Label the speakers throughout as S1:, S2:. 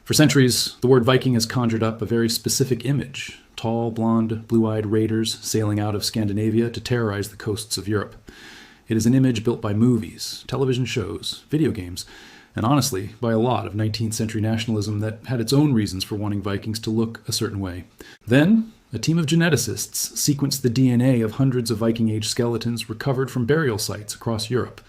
S1: For centuries, the word Viking has conjured up a very specific image: tall, blonde, blue-eyed raiders sailing out of Scandinavia to terrorize the coasts of Europe. It is an image built by movies, television shows, video games, and honestly, by a lot of 19th century nationalism that had its own reasons for wanting Vikings to look a certain way. Then, a team of geneticists sequenced the DNA of hundreds of Viking-age skeletons recovered from burial sites across Europe.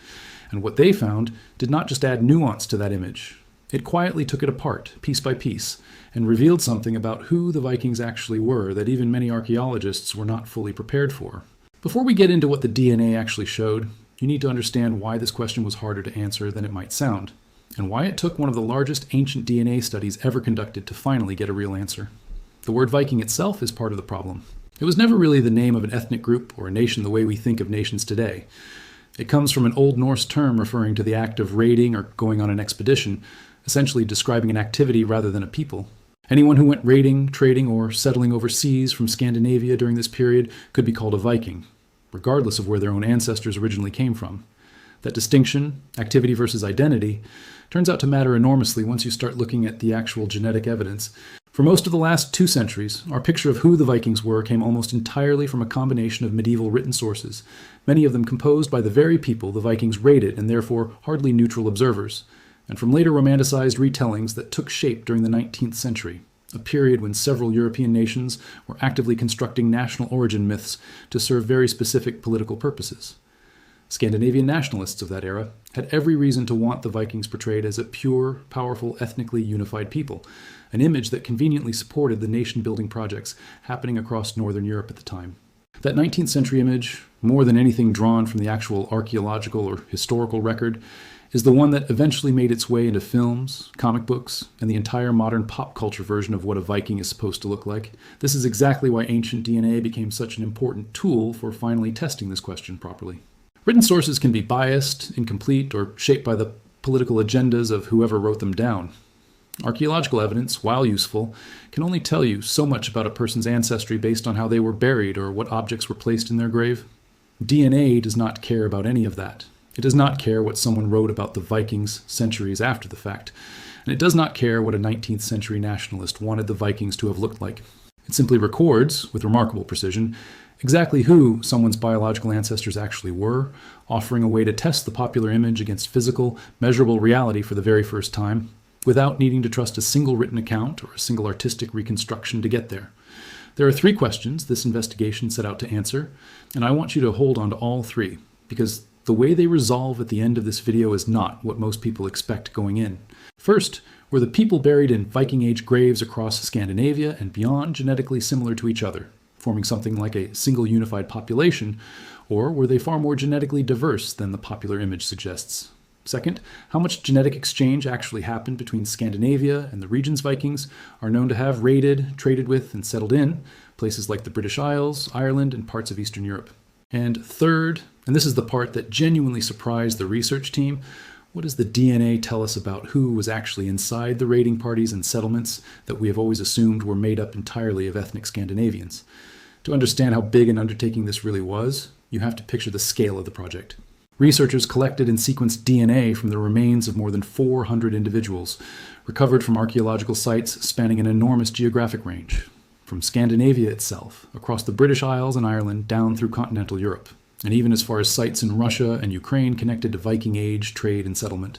S1: And what they found did not just add nuance to that image. It quietly took it apart, piece by piece, and revealed something about who the Vikings actually were that even many archaeologists were not fully prepared for. Before we get into what the DNA actually showed, you need to understand why this question was harder to answer than it might sound, and why it took one of the largest ancient DNA studies ever conducted to finally get a real answer. The word Viking itself is part of the problem. It was never really the name of an ethnic group or a nation the way we think of nations today. It comes from an Old Norse term referring to the act of raiding or going on an expedition, essentially describing an activity rather than a people. Anyone who went raiding, trading, or settling overseas from Scandinavia during this period could be called a Viking, regardless of where their own ancestors originally came from. That distinction, activity versus identity, turns out to matter enormously once you start looking at the actual genetic evidence. For most of the last 2 centuries, our picture of who the Vikings were came almost entirely from a combination of medieval written sources, many of them composed by the very people the Vikings raided and therefore hardly neutral observers, and from later romanticized retellings that took shape during the 19th century, a period when several European nations were actively constructing national origin myths to serve very specific political purposes. Scandinavian nationalists of that era had every reason to want the Vikings portrayed as a pure, powerful, ethnically unified people, an image that conveniently supported the nation-building projects happening across Northern Europe at the time. That 19th century image, more than anything drawn from the actual archaeological or historical record, is the one that eventually made its way into films, comic books, and the entire modern pop culture version of what a Viking is supposed to look like. This is exactly why ancient DNA became such an important tool for finally testing this question properly. Written sources can be biased, incomplete, or shaped by the political agendas of whoever wrote them down. Archaeological evidence, while useful, can only tell you so much about a person's ancestry based on how they were buried or what objects were placed in their grave. DNA does not care about any of that. It does not care what someone wrote about the Vikings centuries after the fact, and it does not care what a 19th century nationalist wanted the Vikings to have looked like. It simply records, with remarkable precision, exactly who someone's biological ancestors actually were, offering a way to test the popular image against physical, measurable reality for the very first time, without needing to trust a single written account or a single artistic reconstruction to get there. There are 3 questions this investigation set out to answer, and I want you to hold on to all 3, because the way they resolve at the end of this video is not what most people expect going in. First, were the people buried in Viking-age graves across Scandinavia and beyond genetically similar to each other, forming something like a single unified population, or were they far more genetically diverse than the popular image suggests? Second, how much genetic exchange actually happened between Scandinavia and the regions Vikings are known to have raided, traded with, and settled in, places like the British Isles, Ireland, and parts of Eastern Europe? And third, and this is the part that genuinely surprised the research team, what does the DNA tell us about who was actually inside the raiding parties and settlements that we have always assumed were made up entirely of ethnic Scandinavians? To understand how big an undertaking this really was, you have to picture the scale of the project. Researchers collected and sequenced DNA from the remains of more than 400 individuals, recovered from archaeological sites spanning an enormous geographic range, from Scandinavia itself, across the British Isles and Ireland, down through continental Europe, and even as far as sites in Russia and Ukraine connected to Viking Age trade and settlement.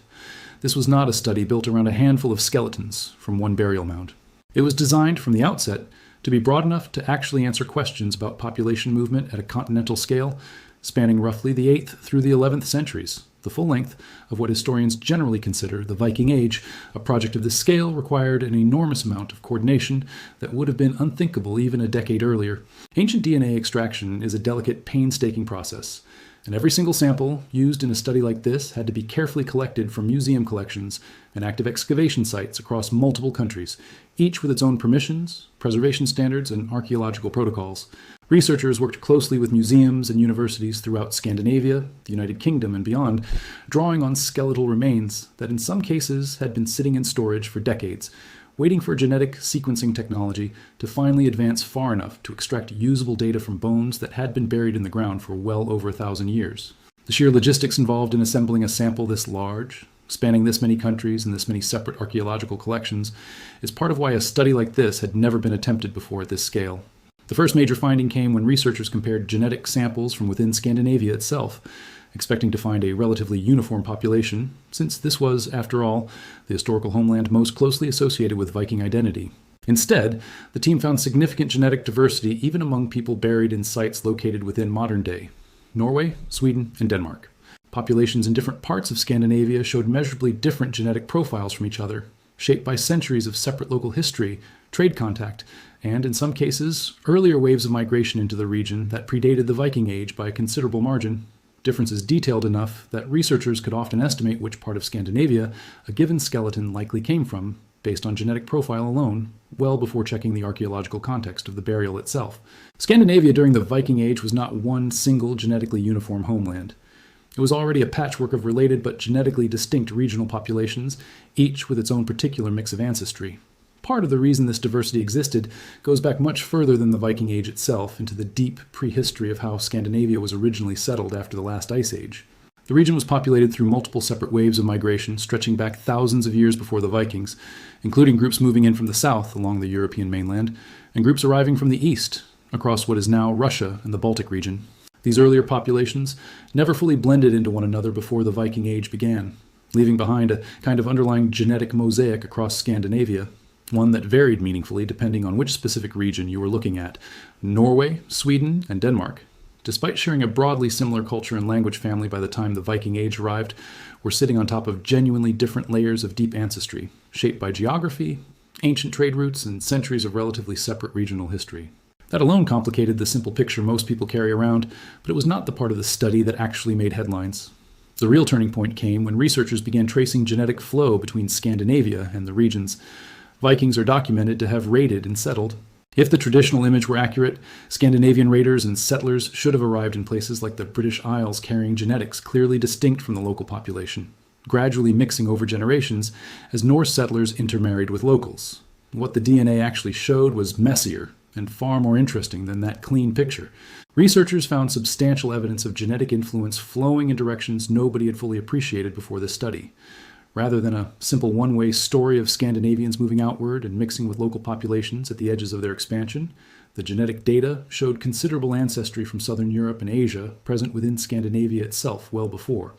S1: This was not a study built around a handful of skeletons from one burial mound. It was designed from the outset to be broad enough to actually answer questions about population movement at a continental scale, spanning roughly the 8th through the 11th centuries, the full length of what historians generally consider the Viking Age. A project of this scale required an enormous amount of coordination that would have been unthinkable even a decade earlier. Ancient DNA extraction is a delicate, painstaking process, and every single sample used in a study like this had to be carefully collected from museum collections and active excavation sites across multiple countries, each with its own permissions, preservation standards, and archaeological protocols. Researchers worked closely with museums and universities throughout Scandinavia, the United Kingdom, and beyond, drawing on skeletal remains that in some cases had been sitting in storage for decades, waiting for genetic sequencing technology to finally advance far enough to extract usable data from bones that had been buried in the ground for well over 1,000 years. The sheer logistics involved in assembling a sample this large, Spanning this many countries and this many separate archaeological collections is part of why a study like this had never been attempted before at this scale. The first major finding came when researchers compared genetic samples from within Scandinavia itself, expecting to find a relatively uniform population, since this was, after all, the historical homeland most closely associated with Viking identity. Instead, the team found significant genetic diversity even among people buried in sites located within modern-day Norway, Sweden, and Denmark. Populations in different parts of Scandinavia showed measurably different genetic profiles from each other, shaped by centuries of separate local history, trade contact, and, in some cases, earlier waves of migration into the region that predated the Viking Age by a considerable margin. Differences detailed enough that researchers could often estimate which part of Scandinavia a given skeleton likely came from, based on genetic profile alone, well before checking the archaeological context of the burial itself. Scandinavia during the Viking Age was not one single genetically uniform homeland. It was already a patchwork of related but genetically distinct regional populations, each with its own particular mix of ancestry. Part of the reason this diversity existed goes back much further than the Viking Age itself, into the deep prehistory of how Scandinavia was originally settled after the last ice age. The region was populated through multiple separate waves of migration stretching back thousands of years before the Vikings, including groups moving in from the south along the European mainland, and groups arriving from the east, across what is now Russia and the Baltic region. These earlier populations never fully blended into one another before the Viking Age began, leaving behind a kind of underlying genetic mosaic across Scandinavia, one that varied meaningfully depending on which specific region you were looking at: Norway, Sweden, and Denmark. Despite sharing a broadly similar culture and language family by the time the Viking Age arrived, were sitting on top of genuinely different layers of deep ancestry, shaped by geography, ancient trade routes, and centuries of relatively separate regional history. That alone complicated the simple picture most people carry around, but it was not the part of the study that actually made headlines. The real turning point came when researchers began tracing genetic flow between Scandinavia and the regions. Vikings are documented to have raided and settled. If the traditional image were accurate, Scandinavian raiders and settlers should have arrived in places like the British Isles carrying genetics clearly distinct from the local population, gradually mixing over generations as Norse settlers intermarried with locals. What the DNA actually showed was messier and far more interesting than that clean picture. Researchers found substantial evidence of genetic influence flowing in directions nobody had fully appreciated before this study. Rather than a simple one-way story of Scandinavians moving outward and mixing with local populations at the edges of their expansion, the genetic data showed considerable ancestry from southern Europe and Asia present within Scandinavia itself well before,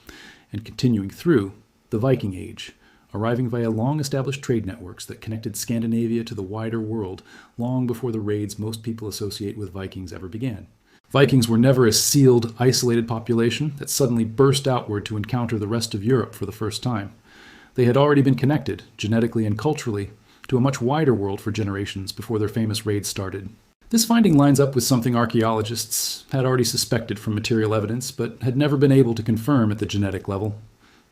S1: and continuing through the Viking Age, arriving via long-established trade networks that connected Scandinavia to the wider world long before the raids most people associate with Vikings ever began. Vikings were never a sealed, isolated population that suddenly burst outward to encounter the rest of Europe for the first time. They had already been connected, genetically and culturally, to a much wider world for generations before their famous raids started. This finding lines up with something archaeologists had already suspected from material evidence, but had never been able to confirm at the genetic level.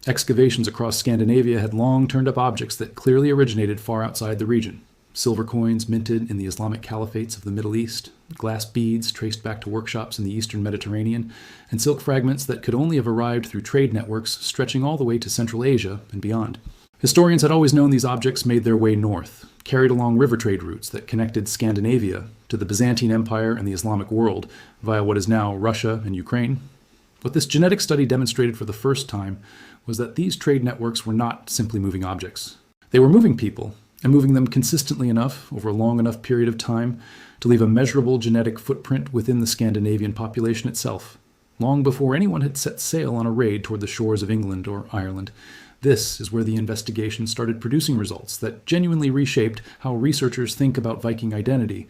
S1: Excavations across Scandinavia had long turned up objects that clearly originated far outside the region. Silver coins minted in the Islamic caliphates of the Middle East, glass beads traced back to workshops in the eastern Mediterranean, and silk fragments that could only have arrived through trade networks stretching all the way to Central Asia and beyond. Historians had always known these objects made their way north, carried along river trade routes that connected Scandinavia to the Byzantine Empire and the Islamic world via what is now Russia and Ukraine. What this genetic study demonstrated for the first time was that these trade networks were not simply moving objects. They were moving people, and moving them consistently enough over a long enough period of time to leave a measurable genetic footprint within the Scandinavian population itself, long before anyone had set sail on a raid toward the shores of England or Ireland. This is where the investigation started producing results that genuinely reshaped how researchers think about Viking identity,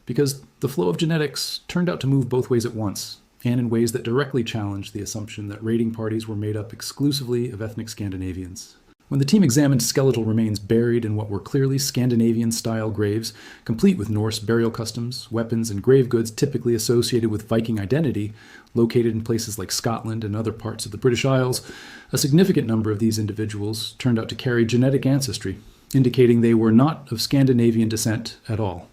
S1: because the flow of genetics turned out to move both ways at once, and in ways that directly challenged the assumption that raiding parties were made up exclusively of ethnic Scandinavians. When the team examined skeletal remains buried in what were clearly Scandinavian-style graves, complete with Norse burial customs, weapons, and grave goods typically associated with Viking identity, located in places like Scotland and other parts of the British Isles, a significant number of these individuals turned out to carry genetic ancestry, indicating they were not of Scandinavian descent at all.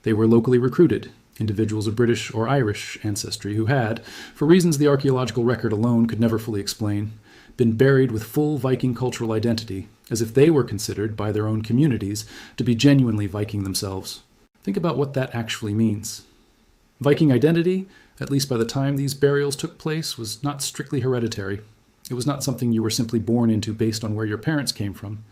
S1: They were locally recruited, individuals of British or Irish ancestry who had, for reasons the archaeological record alone could never fully explain, been buried with full Viking cultural identity, as if they were considered by their own communities to be genuinely Viking themselves. Think about what that actually means. Viking identity, at least by the time these burials took place, was not strictly hereditary. It was not something you were simply born into based on where your parents came from.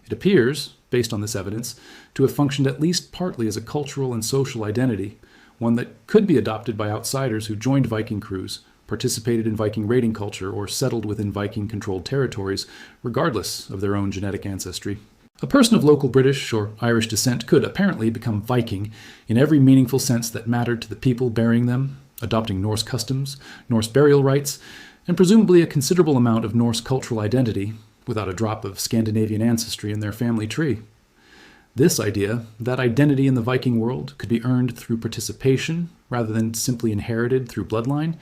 S1: It appears, based on this evidence, to have functioned at least partly as a cultural and social identity, one that could be adopted by outsiders who joined Viking crews, participated in Viking raiding culture, or settled within Viking-controlled territories, regardless of their own genetic ancestry. A person of local British or Irish descent could apparently become Viking in every meaningful sense that mattered to the people burying them, adopting Norse customs, Norse burial rites, and presumably a considerable amount of Norse cultural identity, without a drop of Scandinavian ancestry in their family tree. This idea, that identity in the Viking world could be earned through participation rather than simply inherited through bloodline,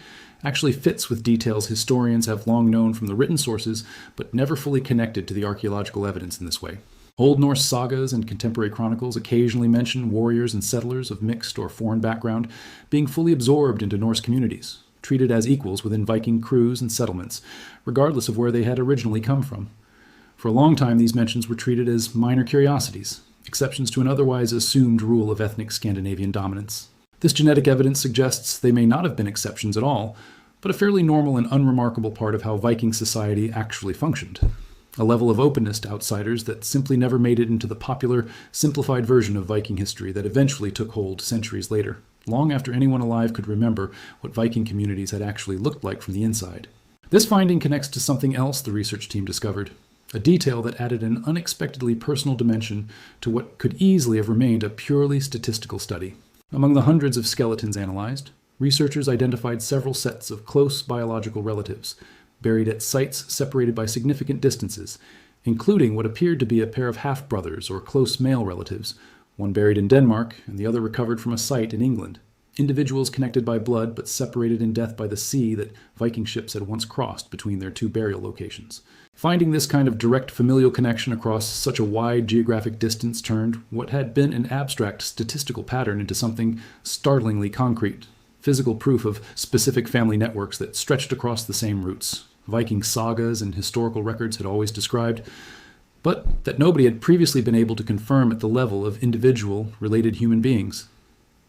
S1: actually fits with details historians have long known from the written sources, but never fully connected to the archaeological evidence in this way. Old Norse sagas and contemporary chronicles occasionally mention warriors and settlers of mixed or foreign background being fully absorbed into Norse communities, treated as equals within Viking crews and settlements, regardless of where they had originally come from. For a long time, these mentions were treated as minor curiosities, exceptions to an otherwise assumed rule of ethnic Scandinavian dominance. This genetic evidence suggests they may not have been exceptions at all, but a fairly normal and unremarkable part of how Viking society actually functioned. A level of openness to outsiders that simply never made it into the popular, simplified version of Viking history that eventually took hold centuries later, long after anyone alive could remember what Viking communities had actually looked like from the inside. This finding connects to something else the research team discovered, a detail that added an unexpectedly personal dimension to what could easily have remained a purely statistical study. Among the hundreds of skeletons analyzed, researchers identified several sets of close biological relatives, buried at sites separated by significant distances, including what appeared to be a pair of half-brothers or close male relatives, one buried in Denmark and the other recovered from a site in England, individuals connected by blood but separated in death by the sea that Viking ships had once crossed between their two burial locations. Finding this kind of direct familial connection across such a wide geographic distance turned what had been an abstract statistical pattern into something startlingly concrete, physical proof of specific family networks that stretched across the same routes Viking sagas and historical records had always described, but that nobody had previously been able to confirm at the level of individual, related human beings.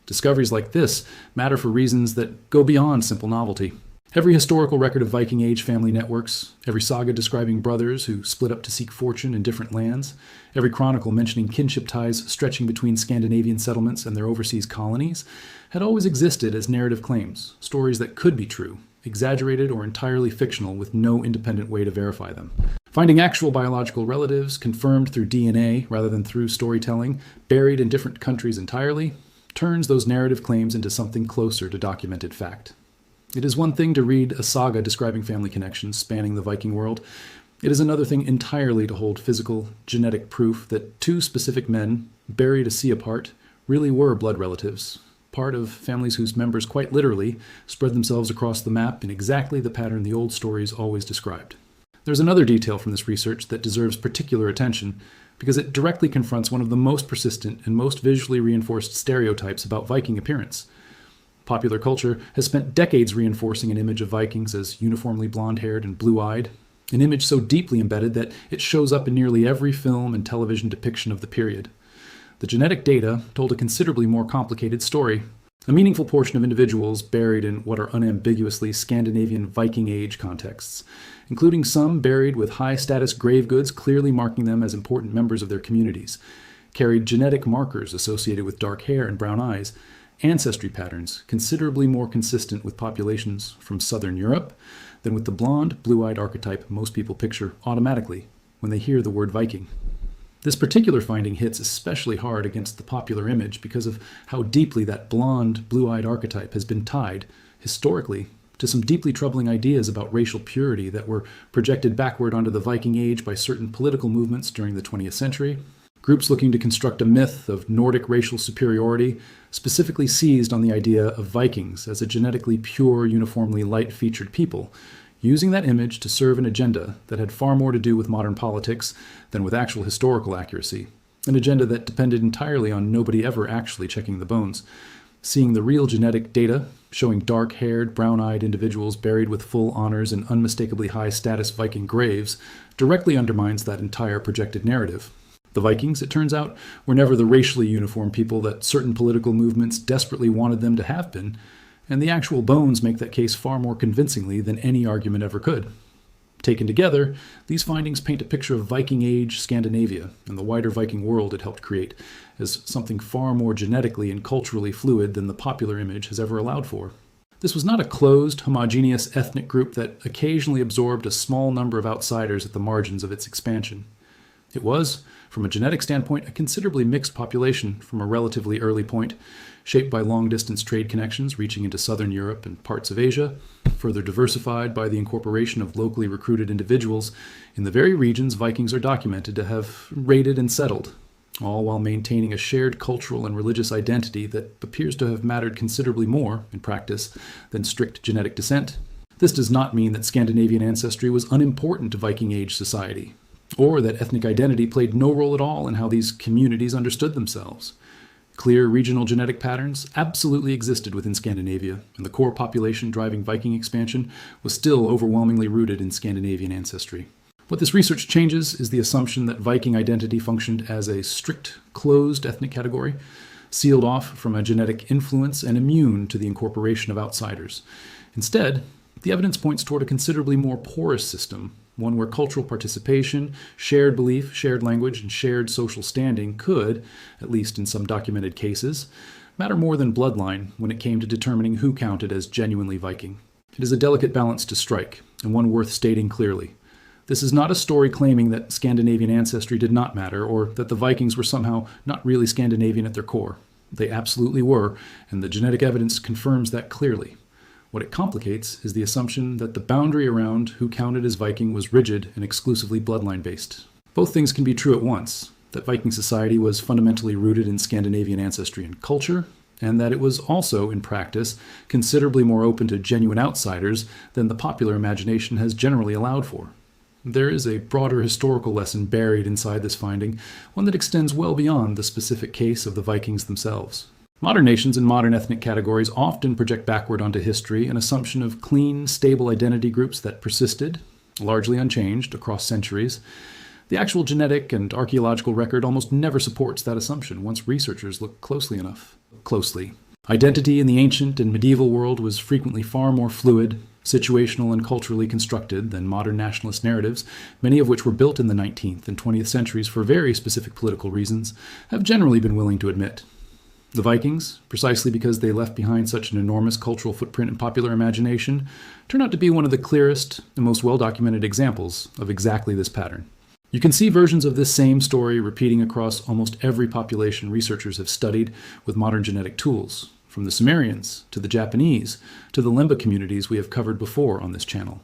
S1: Discoveries like this matter for reasons that go beyond simple novelty. Every historical record of Viking Age family networks, every saga describing brothers who split up to seek fortune in different lands, every chronicle mentioning kinship ties stretching between Scandinavian settlements and their overseas colonies, had always existed as narrative claims, stories that could be true, exaggerated or entirely fictional with no independent way to verify them. Finding actual biological relatives, confirmed through DNA rather than through storytelling, buried in different countries entirely, turns those narrative claims into something closer to documented fact. It is one thing to read a saga describing family connections spanning the Viking world. It is another thing entirely to hold physical, genetic proof that two specific men, buried a sea apart, really were blood relatives, part of families whose members quite literally spread themselves across the map in exactly the pattern the old stories always described. There's another detail from this research that deserves particular attention because it directly confronts one of the most persistent and most visually reinforced stereotypes about Viking appearance. Popular culture has spent decades reinforcing an image of Vikings as uniformly blonde-haired and blue-eyed, an image so deeply embedded that it shows up in nearly every film and television depiction of the period. The genetic data told a considerably more complicated story. A meaningful portion of individuals buried in what are unambiguously Scandinavian Viking Age contexts, including some buried with high-status grave goods clearly marking them as important members of their communities, carried genetic markers associated with dark hair and brown eyes, ancestry patterns considerably more consistent with populations from southern Europe than with the blonde, blue-eyed archetype most people picture automatically when they hear the word Viking. This particular finding hits especially hard against the popular image because of how deeply that blonde, blue-eyed archetype has been tied, historically, to some deeply troubling ideas about racial purity that were projected backward onto the Viking Age by certain political movements during the 20th century. Groups looking to construct a myth of Nordic racial superiority specifically seized on the idea of Vikings as a genetically pure, uniformly light-featured people, using that image to serve an agenda that had far more to do with modern politics than with actual historical accuracy, an agenda that depended entirely on nobody ever actually checking the bones. Seeing the real genetic data, showing dark-haired, brown-eyed individuals buried with full honors in unmistakably high-status Viking graves, directly undermines that entire projected narrative. The Vikings, it turns out, were never the racially uniform people that certain political movements desperately wanted them to have been, and the actual bones make that case far more convincingly than any argument ever could. Taken together, these findings paint a picture of Viking Age Scandinavia and the wider Viking world it helped create as something far more genetically and culturally fluid than the popular image has ever allowed for. This was not a closed, homogeneous ethnic group that occasionally absorbed a small number of outsiders at the margins of its expansion. It was, from a genetic standpoint, a considerably mixed population from a relatively early point, shaped by long-distance trade connections reaching into southern Europe and parts of Asia, further diversified by the incorporation of locally recruited individuals in the very regions Vikings are documented to have raided and settled, all while maintaining a shared cultural and religious identity that appears to have mattered considerably more, in practice, than strict genetic descent. This does not mean that Scandinavian ancestry was unimportant to Viking Age society, or that ethnic identity played no role at all in how these communities understood themselves. Clear regional genetic patterns absolutely existed within Scandinavia, and the core population driving Viking expansion was still overwhelmingly rooted in Scandinavian ancestry. What this research changes is the assumption that Viking identity functioned as a strict, closed ethnic category, sealed off from a genetic influence and immune to the incorporation of outsiders. Instead, the evidence points toward a considerably more porous system, one where cultural participation, shared belief, shared language, and shared social standing could, at least in some documented cases, matter more than bloodline when it came to determining who counted as genuinely Viking. It is a delicate balance to strike, and one worth stating clearly. This is not a story claiming that Scandinavian ancestry did not matter, or that the Vikings were somehow not really Scandinavian at their core. They absolutely were, and the genetic evidence confirms that clearly. What it complicates is the assumption that the boundary around who counted as Viking was rigid and exclusively bloodline-based. Both things can be true at once, that Viking society was fundamentally rooted in Scandinavian ancestry and culture, and that it was also, in practice, considerably more open to genuine outsiders than the popular imagination has generally allowed for. There is a broader historical lesson buried inside this finding, one that extends well beyond the specific case of the Vikings themselves. Modern nations and modern ethnic categories often project backward onto history an assumption of clean, stable identity groups that persisted, largely unchanged, across centuries. The actual genetic and archaeological record almost never supports that assumption once researchers look closely enough. Identity in the ancient and medieval world was frequently far more fluid, situational, and culturally constructed than modern nationalist narratives, many of which were built in the 19th and 20th centuries for very specific political reasons, have generally been willing to admit. The Vikings, precisely because they left behind such an enormous cultural footprint in popular imagination, turn out to be one of the clearest and most well-documented examples of exactly this pattern. You can see versions of this same story repeating across almost every population researchers have studied with modern genetic tools, from the Sumerians to the Japanese to the Lemba communities we have covered before on this channel.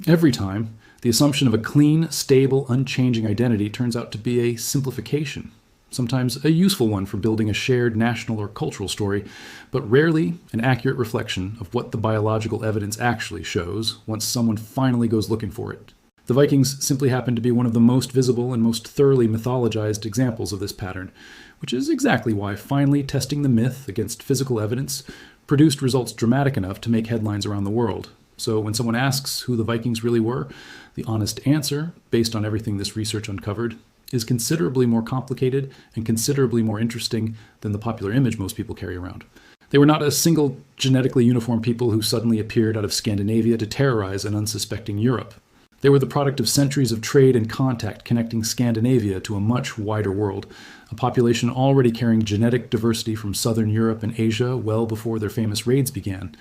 S1: Every time, the assumption of a clean, stable, unchanging identity turns out to be a simplification, sometimes a useful one for building a shared national or cultural story, but rarely an accurate reflection of what the biological evidence actually shows once someone finally goes looking for it. The Vikings simply happen to be one of the most visible and most thoroughly mythologized examples of this pattern, which is exactly why finally testing the myth against physical evidence produced results dramatic enough to make headlines around the world. So when someone asks who the Vikings really were, the honest answer, based on everything this research uncovered, is considerably more complicated and considerably more interesting than the popular image most people carry around. They were not a single genetically uniform people who suddenly appeared out of Scandinavia to terrorize an unsuspecting Europe. They were the product of centuries of trade and contact connecting Scandinavia to a much wider world, a population already carrying genetic diversity from southern Europe and Asia well before their famous raids began,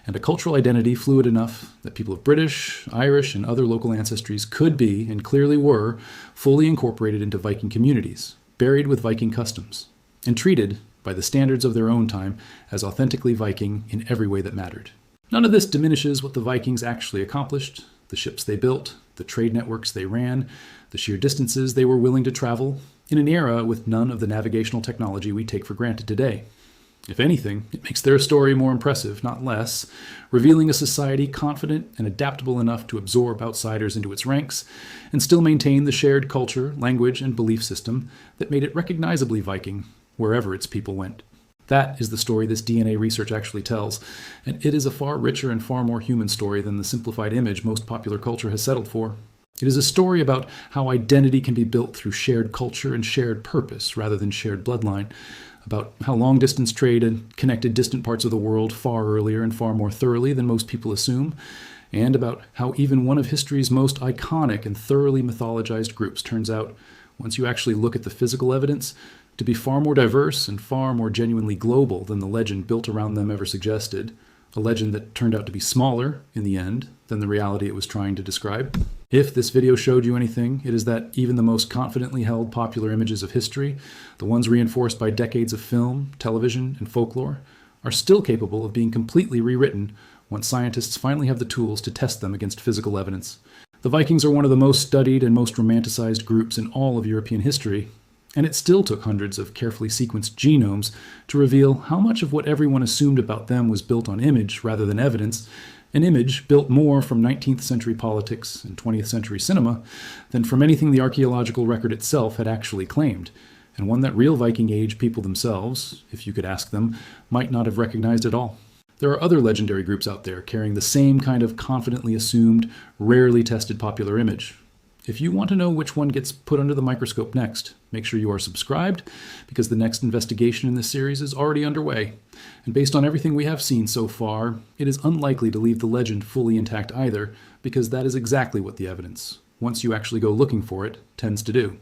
S1: and a cultural identity fluid enough that people of British, Irish, and other local ancestries could be, and clearly were, fully incorporated into Viking communities, buried with Viking customs, and treated, by the standards of their own time, as authentically Viking in every way that mattered. None of this diminishes what the Vikings actually accomplished, the ships they built, the trade networks they ran, the sheer distances they were willing to travel, in an era with none of the navigational technology we take for granted today. If anything, it makes their story more impressive, not less, revealing a society confident and adaptable enough to absorb outsiders into its ranks and still maintain the shared culture, language, and belief system that made it recognizably Viking wherever its people went. That is the story this DNA research actually tells, and it is a far richer and far more human story than the simplified image most popular culture has settled for. It is a story about how identity can be built through shared culture and shared purpose rather than shared bloodline, about how long-distance trade had connected distant parts of the world far earlier and far more thoroughly than most people assume, and about how even one of history's most iconic and thoroughly mythologized groups turns out, once you actually look at the physical evidence, to be far more diverse and far more genuinely global than the legend built around them ever suggested, a legend that turned out to be smaller, in the end, than the reality it was trying to describe. If this video showed you anything, it is that even the most confidently held popular images of history, the ones reinforced by decades of film, television, and folklore, are still capable of being completely rewritten once scientists finally have the tools to test them against physical evidence. The Vikings are one of the most studied and most romanticized groups in all of European history, and it still took hundreds of carefully sequenced genomes to reveal how much of what everyone assumed about them was built on image rather than evidence, an image built more from 19th century politics and 20th century cinema than from anything the archaeological record itself had actually claimed, and one that real Viking Age people themselves, if you could ask them, might not have recognized at all. There are other legendary groups out there carrying the same kind of confidently assumed, rarely tested popular image. If you want to know which one gets put under the microscope next, make sure you are subscribed, because the next investigation in this series is already underway. And based on everything we have seen so far, it is unlikely to leave the legend fully intact either, because that is exactly what the evidence, once you actually go looking for it, tends to do.